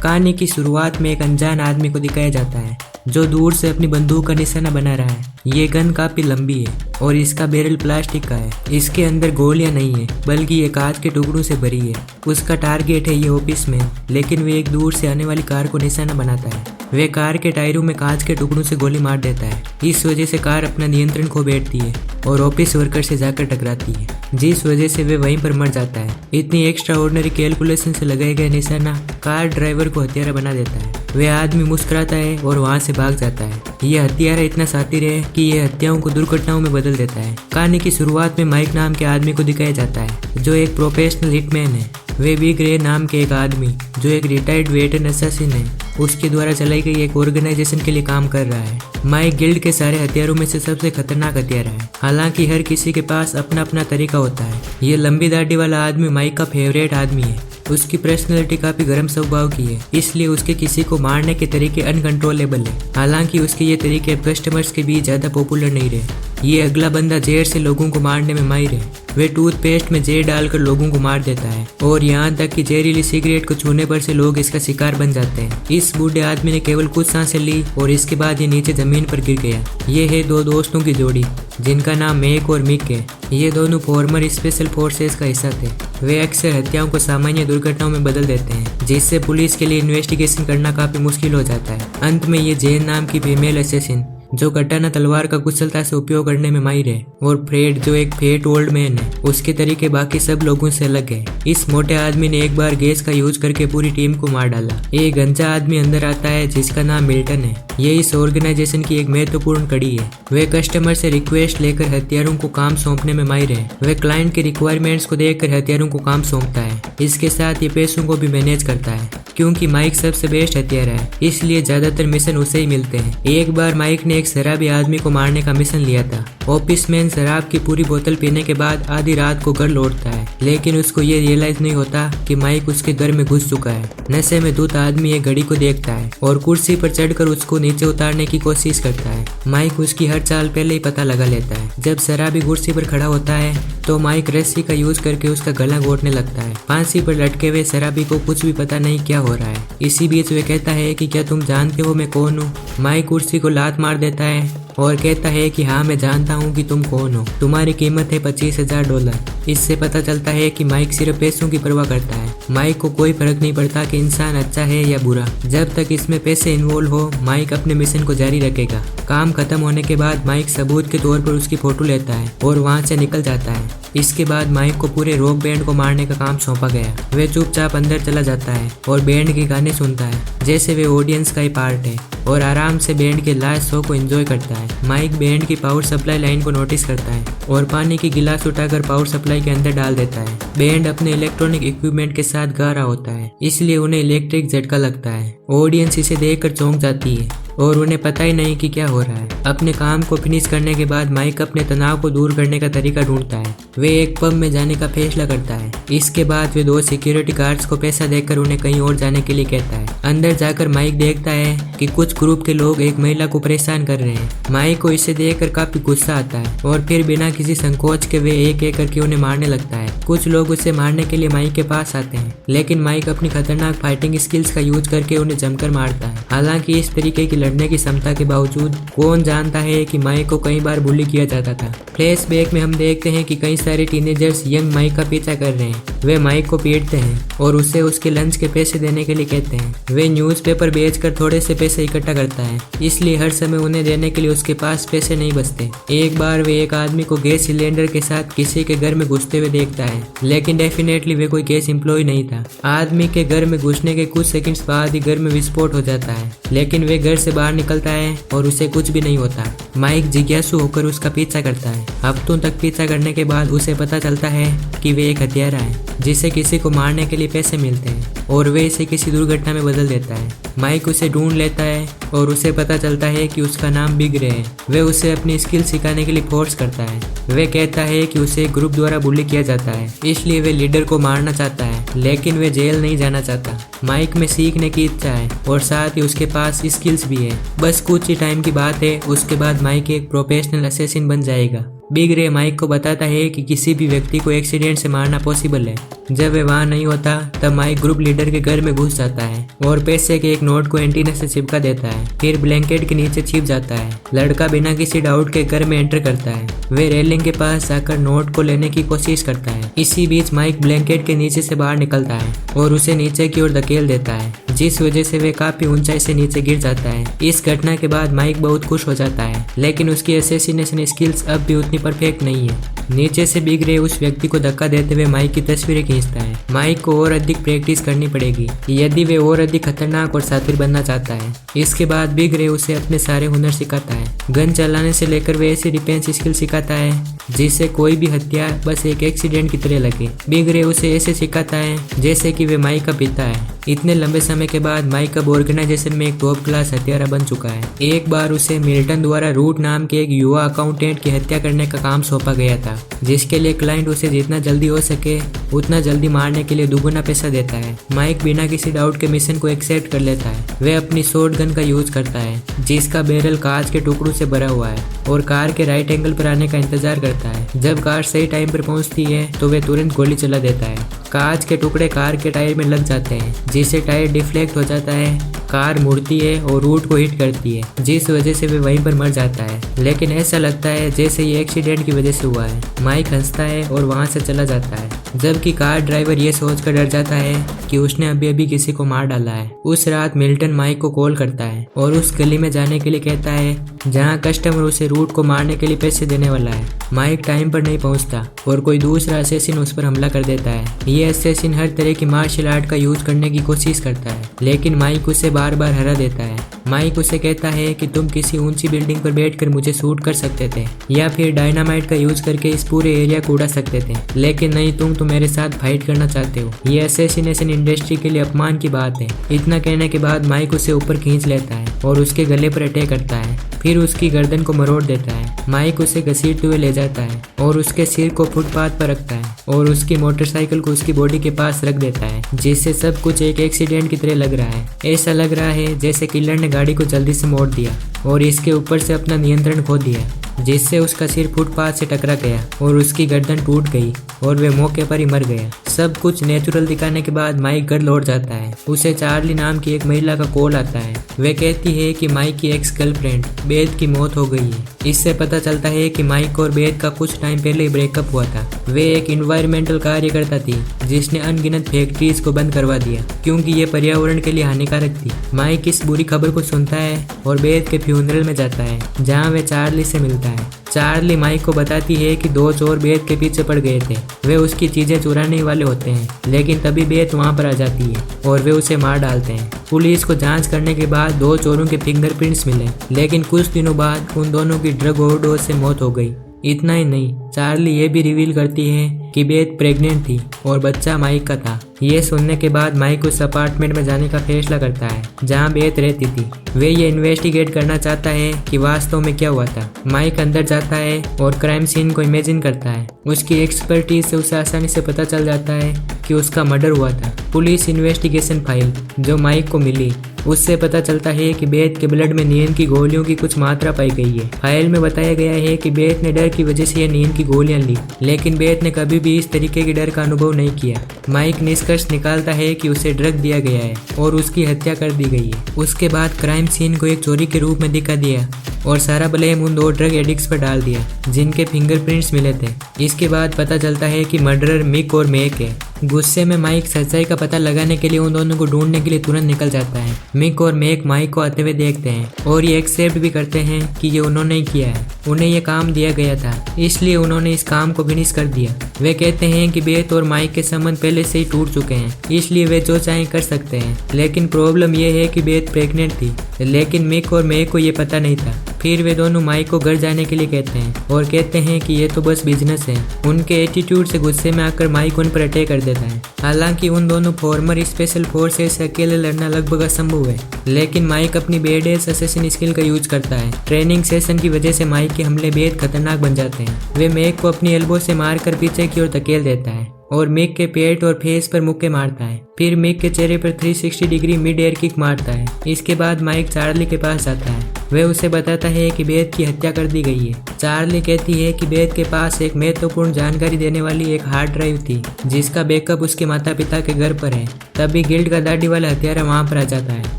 कहानी की शुरुआत में एक अनजान आदमी को दिखाया जाता है जो दूर से अपनी बंदूक का निशाना बना रहा है। ये गन काफी लंबी है और इसका बैरल प्लास्टिक का है। इसके अंदर गोलियां नहीं है बल्कि ये कांच के टुकड़ों से भरी है। उसका टारगेट है ये ऑफिस में, लेकिन वे एक दूर से आने वाली कार को निशाना बनाता है। वे कार के टायरों में कांच के टुकड़ों से गोली मार देता है। इस वजह से कार अपना नियंत्रण खो बैठती है और ऑफिस वर्कर से जाकर टकराती है, जिस वजह से वे वहीं पर मर जाता है। इतनी एक्स्ट्रा ऑर्डिनरी कैलकुलेशन से लगाया गया निशाना कार ड्राइवर को हत्यारा बना देता है। वह आदमी मुस्कुराता है और वहां से भाग जाता है। यह हत्यारा इतना शातिर है कि यह हत्याओं को दुर्घटनाओं में बदल देता है। कहानी की शुरुआत में माइक नाम के आदमी को दिखाया जाता है जो एक प्रोफेशनल हिटमैन है। वे बिग रे नाम के एक आदमी जो एक रिटायर्ड वेटरन असैसिन है, उसके द्वारा चलाई गई एक ऑर्गेनाइजेशन के लिए काम कर रहा है। माइक गिल्ड के सारे हथियारों में से सबसे खतरनाक हथियारा है। हालांकि हर किसी के पास अपना अपना तरीका होता है। ये लंबी दाढ़ी वाला आदमी माइक का फेवरेट आदमी है। उसकी पर्सनैलिटी काफी गर्म स्वभाव की है, इसलिए उसके किसी को मारने के तरीके अनकंट्रोलेबल है। हालांकि उसके ये तरीके अब कस्टमर्स के बीच ज्यादा पॉपुलर नहीं रहे। ये अगला बंदा जहर से लोगों को मारने में माहिर है। वे टूथपेस्ट में जहर डालकर लोगों को मार देता है और यहाँ तक कि जहरीली सिगरेट को छूने पर से लोग इसका शिकार बन जाते हैं। इस बूढ़े आदमी ने केवल कुछ सांसें ली और इसके बाद ये नीचे जमीन पर गिर गया। ये है दो दोस्तों की जोड़ी जिनका नाम मैक और मिक है। ये दोनों फॉर्मर स्पेशल फोर्सेस का हिस्सा थे। वे अक्सर हत्याओं को सामान्य दुर्घटनाओं में बदल देते हैं, जिससे पुलिस के लिए इन्वेस्टिगेशन करना काफी मुश्किल हो जाता है। अंत में ये जेन नाम की फीमेल असैसिन जो कटाना तलवार का कुशलता से उपयोग करने में माहिर है, और फ्रेड जो एक फेट ओल्ड मैन है, उसके तरीके बाकी सब लोगों से अलग है। इस मोटे आदमी ने एक बार गैस का यूज करके पूरी टीम को मार डाला। एक गंजा आदमी अंदर आता है जिसका नाम मिल्टन है। ये इस ऑर्गेनाइजेशन की एक महत्वपूर्ण कड़ी है। वे कस्टमर से रिक्वेस्ट लेकर हथियारों को काम सौंपने में माहिर है। वे क्लाइंट के रिक्वायरमेंट्स को देखकर हथियारों को काम सौंपता है। इसके साथ ये पैसों को भी मैनेज करता है। क्योंकि माइक सबसे बेस्ट हथियारा है, इसलिए ज्यादातर मिशन उसे ही मिलते हैं। एक बार माइक ने एक शराबी आदमी को मारने का मिशन लिया था। ऑफिसमैन शराब की पूरी बोतल पीने के बाद आधी रात को घर लौटता है, लेकिन उसको ये रियलाइज नहीं होता कि माइक उसके घर में घुस चुका है। नशे में धुत आदमी एक घड़ी को देखता है और कुर्सी पर चढ़कर उसको नीचे उतारने की कोशिश करता है। माइक उसकी हर चाल पहले ही पता लगा लेता है। जब शराबी कुर्सी पर खड़ा होता है तो माइक रस्सी का यूज करके उसका गला घोटने लगता है। फांसी पर लटके हुए शराबी को कुछ भी पता नहीं क्या हो रहा है। इसी बीच वे कहता है कि क्या तुम जानते हो मैं कौन हूँ। माइक कुर्सी को लात मार देता है और कहता है कि हाँ मैं जानता हूँ कि तुम कौन हो। तुम्हारी कीमत है $25,000। इससे पता चलता है कि माइक सिर्फ पैसों की परवाह करता है। माइक को कोई फर्क नहीं पड़ता कि इंसान अच्छा है या बुरा। जब तक इसमें पैसे इन्वॉल्व हो, माइक अपने मिशन को जारी रखेगा। काम खत्म होने के बाद माइक सबूत के तौर पर उसकी फोटो लेता है और वहाँ से निकल जाता है। इसके बाद माइक को पूरे रॉक बैंड को मारने का काम सौंपा गया। वे चुपचाप अंदर चला जाता है और बैंड के गाने सुनता है जैसे वे ऑडियंस का ही पार्ट है, और आराम से बैंड के लास्ट शो को एंजॉय करता है। माइक बैंड की पावर सप्लाई लाइन को नोटिस करता है और पानी की गिलास उठाकर पावर सप्लाई के अंदर डाल देता है। बैंड अपने इलेक्ट्रॉनिक इक्विपमेंट के साथ गा रहा होता है, इसलिए उन्हें इलेक्ट्रिक झटका लगता है। ऑडियंस इसे देखकर चौंक जाती है और उन्हें पता ही नहीं कि क्या हो रहा है। अपने काम को फिनिश करने के बाद माइक अपने तनाव को दूर करने का तरीका ढूंढता है। वे एक पब में जाने का फैसला करता है। इसके बाद वे दो सिक्योरिटी गार्ड्स को पैसा देकर उन्हें कहीं और जाने के लिए कहता है। अंदर जाकर माइक देखता है कि कुछ ग्रुप के लोग एक महिला को परेशान कर रहे हैं। माइक को इसे देखकर काफी गुस्सा आता है और फिर बिना किसी संकोच के वे एक एक करके उन्हें मारने लगता है। कुछ लोग उसे मारने के लिए माइक के पास आते हैं, लेकिन माइक अपनी खतरनाक फाइटिंग स्किल्स का यूज करके उन्हें जमकर मारता है। हालांकि इस तरीके की लड़ने की क्षमता के बावजूद कौन जानता है कि माइक को कई बार बुली किया जाता था। फ्लैशबैक में हम देखते हैं कि कई सारे टीनेजर्स यंग माइक का पीछा कर रहे हैं। वे माइक को पीटते हैं और उसे उसके लंच के पैसे देने के लिए कहते हैं। वे न्यूज़पेपर बेचकर थोड़े से पैसे इकट्ठा करता है, इसलिए हर समय उन्हें देने के लिए उसके पास पैसे नहीं बचते। एक बार वे एक आदमी को गैस सिलेंडर के साथ किसी के घर में घुसते हुए देखता है, लेकिन डेफिनेटली वे कोई गैस एम्प्लॉय नहीं था। आदमी के घर में घुसने के कुछ सेकंड्स बाद ही घर में विस्फोट हो जाता है, लेकिन वे घर से बाहर निकलता है और उसे कुछ भी नहीं होता। माइक जिज्ञासु होकर उसका पीछा करता है। हफ्तों तक पीछा करने के बाद उसे पता चलता है कि वे एक हत्यारा है जिसे किसी को मारने के लिए पैसे मिलते हैं, और वे इसे किसी दुर्घटना में बदल देता है। माइक उसे ढूंढ लेता है और उसे पता चलता है कि उसका नाम बिग रे है। वे उसे अपनी स्किल सिखाने के लिए फोर्स करता है। वे कहता है कि उसे एक ग्रुप द्वारा बुली किया जाता है, इसलिए वे लीडर को मारना चाहता है, लेकिन वे जेल नहीं जाना चाहता। माइक में सीखने की इच्छा है और साथ ही उसके पास स्किल्स भी है। बस कुछ ही टाइम की बात है, उसके बाद माइक एक प्रोफेशनल असैसिन बन जाएगा। बिग रे माइक को बताता है कि किसी भी व्यक्ति को एक्सीडेंट से मारना पॉसिबल है। जब वे वहाँ नहीं होता तब माइक ग्रुप लीडर के घर में घुस जाता है और पैसे के एक नोट को एंटीना से चिपका देता है, फिर ब्लैंकेट के नीचे छिप जाता है। लड़का बिना किसी डाउट के घर में एंटर करता है। वे रेलिंग के पास जाकर नोट को लेने की कोशिश करता है। इसी बीच माइक ब्लैंकेट के नीचे से बाहर निकलता है और उसे नीचे की ओर धकेल देता है, जिस वजह से वे काफी ऊंचाई से नीचे गिर जाता है। इस घटना के बाद माइक बहुत खुश हो जाता है, लेकिन उसकी असैसिनेशन स्किल्स अब भी उतनी परफेक्ट नहीं है। नीचे से बिग रे उस व्यक्ति को धक्का देते हुए माइक की तस्वीरें खींचता है। माइक को और अधिक प्रैक्टिस करनी पड़ेगी यदि वे और अधिक खतरनाक और शातिर बनना चाहता है। इसके बाद बिग रे उसे अपने सारे हुनर सिखाता है। गन चलाने से लेकर वे ऐसी डिफेंस स्किल सिखाता है जिससे कोई भी हथियार बस एक एक्सीडेंट की तरह लगे। बिग रे उसे ऐसे सिखाता है जैसे कि वे माइक का पिता है। इतने लंबे समय के बाद माइक अब ऑर्गेनाइजेशन में एक टॉप क्लास हत्यारा बन चुका है। एक बार उसे मिल्टन द्वारा रूट नाम के एक युवा अकाउंटेंट की हत्या करने का काम सौंपा गया था, जिसके लिए क्लाइंट उसे जितना जल्दी हो सके उतना जल्दी मारने के लिए दुगुना पैसा देता है। माइक बिना किसी डाउट के मिशन को एक्सेप्ट कर लेता है। वे अपनी शॉर्ट गन का यूज करता है, जिसका बैरल कांच के टुकड़ों से भरा हुआ है, और कार के राइट एंगल पर आने का इंतजार करता है। जब कार सही टाइम पर पहुंचती है तो वे तुरंत गोली चला देता है। कांच के टुकड़े कार के टायर में लग जाते हैं, जिससे टायर डिफ्लेक्ट हो जाता है। कार मुड़ती है और रूट को हिट करती है, जिस वजह से वे वहीं पर मर जाता है। लेकिन ऐसा लगता है जैसे ये एक्सीडेंट की वजह से हुआ है। माइक हंसता है और वहां से चला जाता है, जबकि कार ड्राइवर ये सोचकर डर जाता है कि उसने अभी अभी किसी को मार डाला है। उस रात मिल्टन माइक को कॉल करता है और उस गली में जाने के लिए कहता है जहाँ कस्टमर उसे रूट को मारने के लिए पैसे देने वाला है। माइक टाइम पर नहीं पहुंचता और कोई दूसरा असैसिन उस पर हमला कर देता है। ये असैसिन हर तरह की मार्शल आर्ट का यूज करने की कोशिश करता है, लेकिन माइक उसे बार बार हरा देता है। माइक उसे कहता है कि तुम किसी ऊंची बिल्डिंग पर बैठकर मुझे शूट कर सकते थे या फिर डायनामाइट का यूज करके इस पूरे एरिया को उड़ा सकते थे, लेकिन नहीं, तुम तो मेरे साथ फाइट करना चाहते हो। ये असैसिनेशन इंडस्ट्री के लिए अपमान की बात है। इतना कहने के बाद माइक उसे ऊपर खींच लेता है और उसके गले पर अटैक करता है, फिर उसकी गर्दन को मरोड़ देता है। माइक उसे घसीटते हुए ले जाता है और उसके सिर को फुटपाथ पर रखता है और उसकी मोटरसाइकिल को उसकी बॉडी के पास रख देता है, जिससे सब कुछ एक एक्सीडेंट की तरह लग रहा है। ऐसा लग रहा है जैसे किलर ने गाड़ी को जल्दी से मोड़ दिया और इसके ऊपर से अपना नियंत्रण खो दिया, जिससे उसका सिर फुटपाथ से टकरा गया और उसकी गर्दन टूट गई और वे मौके पर ही मर गया। सब कुछ नेचुरल दिखाने के बाद माइक घर लौट जाता है। उसे चार्ली नाम की एक महिला का कॉल आता है। वे कहती है कि माइक की एक्स गर्लफ्रेंड बेथ की मौत हो गई है। इससे पता चलता है कि माइक और बेथ का कुछ टाइम पहले ही ब्रेकअप हुआ था। वे एक इन्वायरमेंटल कार्यकर्ता थी जिसने अनगिनत फैक्ट्रीज को बंद करवा दिया क्योंकि ये पर्यावरण के लिए हानिकारक थी। माइक इस बुरी खबर को सुनता है और बेथ के फ्यूनरल में जाता है, जहाँ वे चार्ली से मिलता है। चार्ली माइक को बताती है कि दो चोर बेथ के पीछे पड़ गए थे। वे उसकी चीजें चुराने वाले होते हैं, लेकिन तभी बेथ वहां पर आ जाती है और वे उसे मार डालते हैं। पुलिस को जांच करने के बाद दो चोरों के फिंगरप्रिंट्स मिले, लेकिन कुछ दिनों बाद उन दोनों की ड्रग ओवरडोज से मौत हो गई। इतना ही नहीं, चार्ली ये भी रिवील करती है कि बेथ प्रेग्नेंट थी और बच्चा माइक का था। ये सुनने के बाद माइक उस अपार्टमेंट में जाने का फैसला करता है जहाँ बेथ रहती थी। वे ये इन्वेस्टिगेट करना चाहता है कि वास्तव में क्या हुआ था। माइक अंदर जाता है और क्राइम सीन को इमेजिन करता है। उसकी एक्सपर्टीज से उसे आसानी से पता चल जाता है कि उसका मर्डर हुआ था। पुलिस इन्वेस्टिगेशन फाइल जो माइक को मिली उससे पता चलता है कि बेथ के ब्लड में नींद की गोलियों की कुछ मात्रा पाई गई है। फाइल में बताया गया है कि बेथ ने डर की वजह से ये नींद की गोलियां ली, लेकिन बेथ ने कभी भी इस तरीके के डर का अनुभव नहीं किया। माइक निष्कर्ष निकालता है कि उसे ड्रग दिया गया है और उसकी हत्या कर दी गई है। उसके बाद क्राइम सीन को एक चोरी के रूप में दिखा दिया और सारा ब्लेम उन दो ड्रग एडिक्ट्स पर डाल दिया जिनके फिंगरप्रिंट्स मिले थे। इसके बाद पता चलता है कि मर्डरर मिक और मैक है। गुस्से में माइक सच्चाई का पता लगाने के लिए उन दोनों को ढूंढने के लिए तुरंत निकल जाता है। मिक और मैक माइक को आते हुए देखते हैं और ये एक्सेप्ट भी करते हैं कि ये उन्होंने ही किया है। उन्हें ये काम दिया गया था, इसलिए उन्होंने इस काम को फिनिश कर दिया। वे कहते हैं कि बेथ और माइक के संबंध पहले से ही टूट चुके हैं, इसलिए वे जो चाहें कर सकते हैं। लेकिन प्रॉब्लम यह है कि बेथ प्रेग्नेंट थी, लेकिन मिक और मैक को ये पता नहीं था। फिर वे दोनों माइक को घर जाने के लिए कहते हैं और कहते हैं कि ये तो बस बिजनेस है। उनके एटीट्यूड से गुस्से में आकर माइक उन पर अटैक कर देता है। हालांकि उन दोनों फॉर्मर स्पेशल फोर्सेस से अकेले लड़ना लगभग असंभव है, लेकिन माइक अपनी बेडेस असैसिन स्किल का यूज करता है। ट्रेनिंग सेशन की वजह से माइक के हमले बेहद खतरनाक बन जाते हैं। वे मैक को अपनी एल्बो से मारकर पीछे की ओर धकेल देता है और मिक के पेट और फेस पर मुक्के मारता है। फिर मिक के चेहरे पर 360 डिग्री मिड एयर किक मारता है। इसके बाद माइक चार्ली के पास जाता है वह उसे बताता है कि बेथ की हत्या कर दी गई है। चार्ली कहती है कि बेथ के पास एक महत्वपूर्ण जानकारी देने वाली एक हार्ड ड्राइव थी जिसका बैकअप उसके माता पिता के घर पर है। तभी गिल्ड का दाढ़ी वाला हत्यारा वहां पर आ जाता है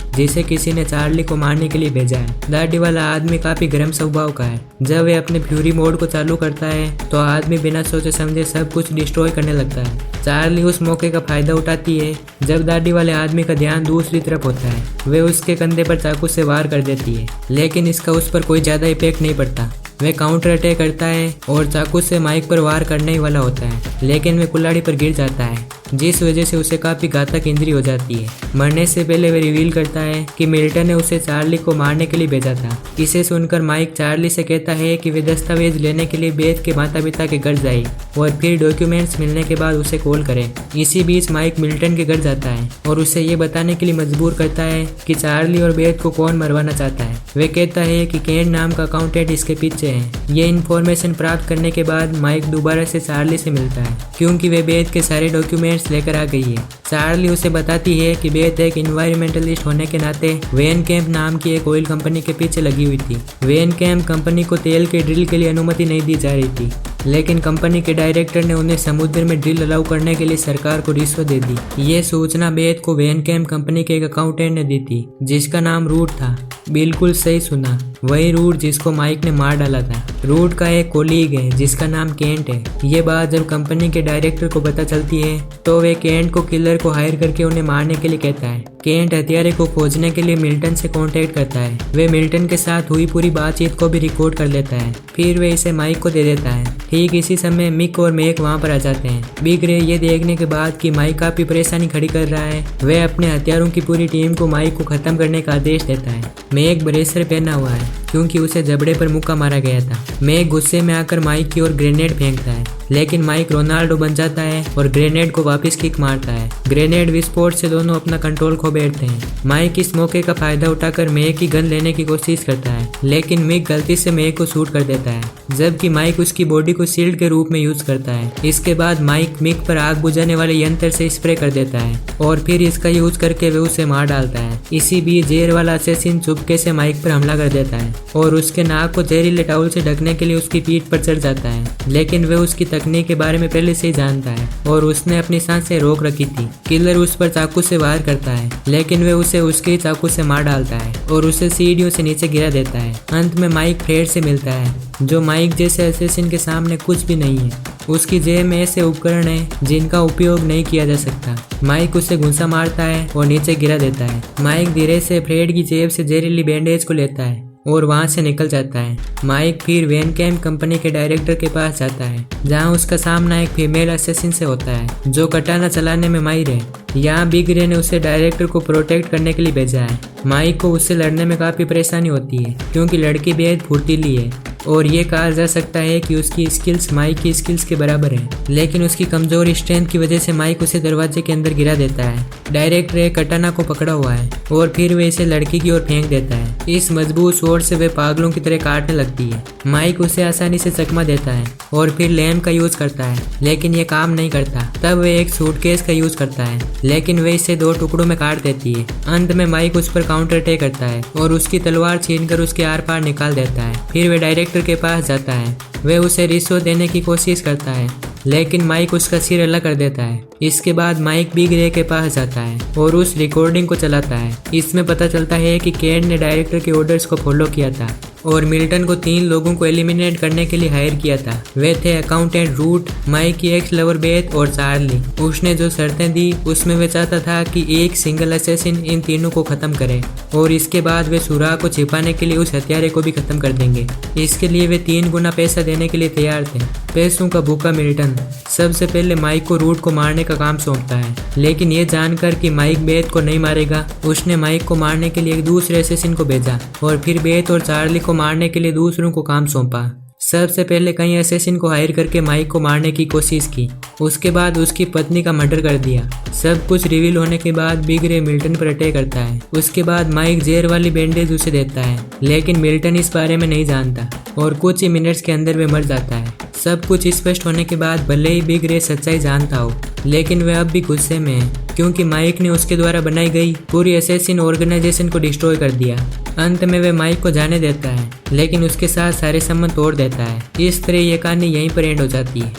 जिसे किसी ने चार्ली को मारने के लिए भेजा है। दाढ़ी वाला आदमी काफी गर्म स्वभाव का है। जब वह अपने फ्यूरी मोड को चालू करता है तो आदमी बिना सोचे समझे सब कुछ डिस्ट्रॉय करने लगता है। चार्ली उस मौके का फायदा उठाती है जब दाढ़ी वाले आदमी का ध्यान दूसरी तरफ होता है। वह उसके कंधे पर चाकू से वार कर देती है लेकिन इसका उस पर कोई ज्यादा इफेक्ट नहीं पड़ता। वह काउंटर अटैक करता है और चाकू से माइक पर वार करने ही वाला होता है लेकिन वह कुल्हाड़ी पर गिर जाता है जिस वजह से उसे काफी घातक इंजरी हो जाती है। मरने से पहले वह रिवील करता है कि मिल्टन ने उसे चार्ली को मारने के लिए भेजा था। इसे सुनकर माइक चार्ली से कहता है कि वे दस्तावेज लेने के लिए बेथ के माता पिता के घर जाए और फिर डॉक्यूमेंट्स मिलने के बाद उसे कॉल करें। इसी बीच माइक मिल्टन के घर जाता है और उसे ये बताने के लिए मजबूर करता है कि चार्ली और बेथ को कौन मरवाना चाहता है। वह कहता है कि केन नाम का अकाउंटेंट इसके पीछे है। ये इन्फॉर्मेशन प्राप्त करने के बाद माइक दोबारा से चार्ली से मिलता है क्योंकि वे बेथ के सारे डॉक्यूमेंट्स लेकर आ गई है। चार्ली उसे बताती है कि बेथ एक इन्वायरमेंटलिस्ट होने के नाते वेन कैंप नाम की एक ऑयल कंपनी के पीछे लगी हुई थी। वेन कैंप कंपनी को तेल के ड्रिल के लिए अनुमति नहीं दी जा रही थी लेकिन कंपनी के डायरेक्टर ने उन्हें समुद्र में ड्रिल अलाउ करने के लिए सरकार को रिश्वत दे दी। ये सूचना बेथ को वेन कैंप कंपनी के एक अकाउंटेंट ने दी थी जिसका नाम रूट था। बिल्कुल सही सुना, वही रूट जिसको माइक ने मार डाला था। रूट का एक कोलीग है जिसका नाम केंट है। ये बात जब कंपनी के डायरेक्टर को पता चलती है तो वे केंट को किलर को हायर करके उन्हें मारने के लिए कहता है। केंट हथियारे को खोजने के लिए मिल्टन से कांटेक्ट करता है। वे मिल्टन के साथ हुई पूरी बातचीत को भी रिकॉर्ड कर लेता है फिर वे इसे माइक को दे देता है। ठीक इसी समय मिक और मैक वहां पर आ जाते हैं। बिग रे ये देखने के बाद कि माइक काफी परेशानी खड़ी कर रहा है वह अपने हथियारों की पूरी टीम को माइक को खत्म करने का आदेश देता है। मैक ब्रेसर पहना हुआ है क्योंकि उसे जबड़े पर मुक्का मारा गया था। मैक गुस्से में आकर माइक की ओर ग्रेनेड फेंकता है लेकिन माइक रोनाल्डो बन जाता है और ग्रेनेड को वापस किक मारता है। ग्रेनेड विस्फोट से दोनों अपना कंट्रोल खो बैठते हैं। माइक इस मौके का फायदा उठाकर मैक की गन लेने की कोशिश करता है लेकिन मिक गलती से मैक को शूट कर देता है जबकि माइक उसकी बॉडी को शील्ड के रूप में यूज करता है। इसके बाद माइक मिक पर आग बुझाने वाले यंत्र से स्प्रे कर देता है और फिर इसका यूज करके वे उसे मार डालता है। इसी बीच जेर वाला असेसिन चुपके से माइक पर हमला कर देता है और उसके नाक को जहरीले टाउल से ढकने के लिए उसकी पीठ पर चढ़ जाता है लेकिन वे उसकी तकनीक के बारे में पहले से ही जानता है और उसने अपनी सांसें रोक रखी थी। किलर उस पर चाकू से वार करता है लेकिन वे उसे उसके चाकू से मार डालता है और उसे सीढ़ियों से नीचे गिरा देता है। अंत में माइक फ्रेड से मिलता है जो माइक जैसे असेसिन के सामने कुछ भी नहीं है। उसकी जेब में ऐसे उपकरण हैं जिनका उपयोग नहीं किया जा सकता। माइक उसे घुसा मारता है और नीचे गिरा देता है। माइक धीरे से फ्रेड की जेब से जहरीली बैंडेज को लेता है और वहां से निकल जाता है। माइक फिर वेन कैम्प कंपनी के डायरेक्टर के पास जाता है जहां उसका सामना एक फीमेल असेसिन से होता है जो कटाना चलाने में माहिर है। यहाँ बिग रे ने उसे डायरेक्टर को प्रोटेक्ट करने के लिए भेजा है। माइक को उससे लड़ने में काफी परेशानी होती है क्योंकि लड़की बेहद फुर्तीली है और ये कहा जा सकता है कि उसकी स्किल्स माइक की स्किल्स के बराबर है लेकिन उसकी कमजोर स्ट्रेंथ की वजह से माइक उसे दरवाजे के अंदर गिरा देता है। डायरेक्टर एक कटाना को पकड़ा हुआ है और फिर वे इसे लड़की की ओर फेंक देता है। इस मजबूत स्वॉर्ड से वे पागलों की तरह काटने लगती है। माइक उसे आसानी से चकमा देता है और फिर लैम्प का यूज करता है लेकिन ये काम नहीं करता। तब वे एक सूटकेस का यूज करता है लेकिन वे इसे 2 टुकड़ों में काट देती है। अंत में माइक उस पर काउंटर अटैक करता है और उसकी तलवार छीनकर उसके आर पार निकाल देता है। फिर वे डायरेक्टर के पास जाता है। वे उसे रिश्वत देने की कोशिश करता है लेकिन माइक उसका सिर अलग कर देता है। इसके बाद माइक बिग रे के पास जाता है और उस रिकॉर्डिंग को चलाता है। इसमें पता चलता है कि केन ने डायरेक्टर के ऑर्डर्स को फॉलो किया था और मिल्टन को 3 लोगों को एलिमिनेट करने के लिए हायर किया था। वे थे अकाउंटेंट रूट, माइक की एक्स लवर बेथ और चार्ली। उसने जो शर्तें दी उसमें वे चाहता था कि एक सिंगल असेसिन इन तीनों को खत्म करे और इसके बाद वे सुराग को छिपाने के लिए उस हत्यारे को भी खत्म कर देंगे। इसके लिए वे 3 गुना पैसा देने के लिए तैयार थे। पैसों का भूखा मिल्टन सबसे पहले माइक को रूट को मारने का काम सौंपता है लेकिन ये जानकर कि माइक बेथ को नहीं मारेगा उसने माइक को मारने के लिए एक दूसरे असेसिन को भेजा और फिर बेथ और चार्ली को मारने के लिए दूसरों को काम सौंपा। सबसे पहले कई असेसिन को हायर करके माइक को मारने की कोशिश की, उसके बाद उसकी पत्नी का मर्डर कर दिया। सब कुछ रिवील होने के बाद बिग रे मिल्टन पर अटैक करता है। उसके बाद माइक जेर वाली बैंडेज उसे देता है लेकिन मिल्टन इस बारे में नहीं जानता और कुछ ही मिनट्स के अंदर वे मर जाता है। सब कुछ स्पष्ट होने के बाद भले ही बिग रे सच्चाई जानता हो, लेकिन वह अब भी गुस्से में है क्योंकि माइक ने उसके द्वारा बनाई गई पूरी असैसिन ऑर्गेनाइजेशन को डिस्ट्रॉय कर दिया। अंत में वह माइक को जाने देता है, लेकिन उसके साथ सारे संबंध तोड़ देता है। इस तरह यह कहानी यहीं पर एंड हो जाती है।